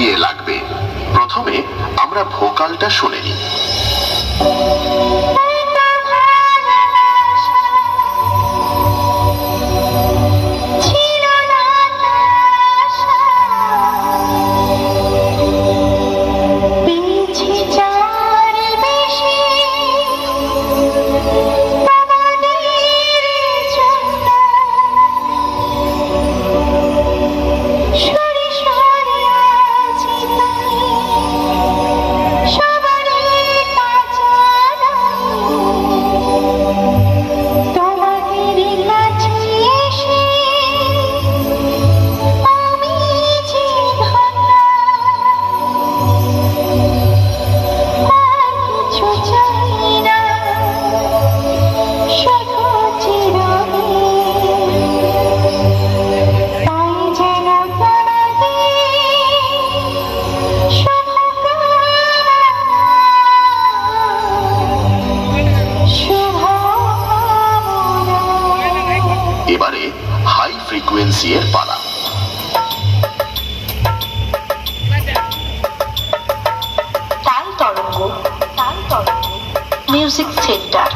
এগিয়ে লাগবে। প্রথমে আমরা ভোকালটা শুনে নিই। এবারে হাই ফ্রিকোয়েন্সি এর পালা। তাল তরঙ্গ মিউজিক সেন্টার।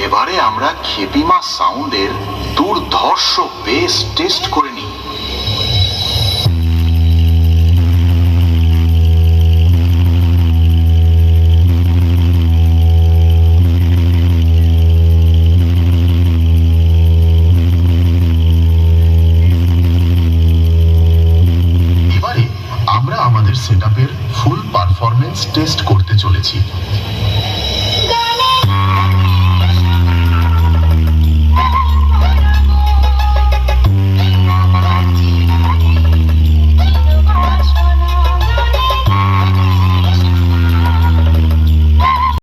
এবারে আমরা খেপিমা সাউন্ডের দুর্ধর্ষ বেস টেস্ট করে নিই। আমরা আমাদের সেটআপের ফুল পারফরম্যান্স টেস্ট করতে চলেছি।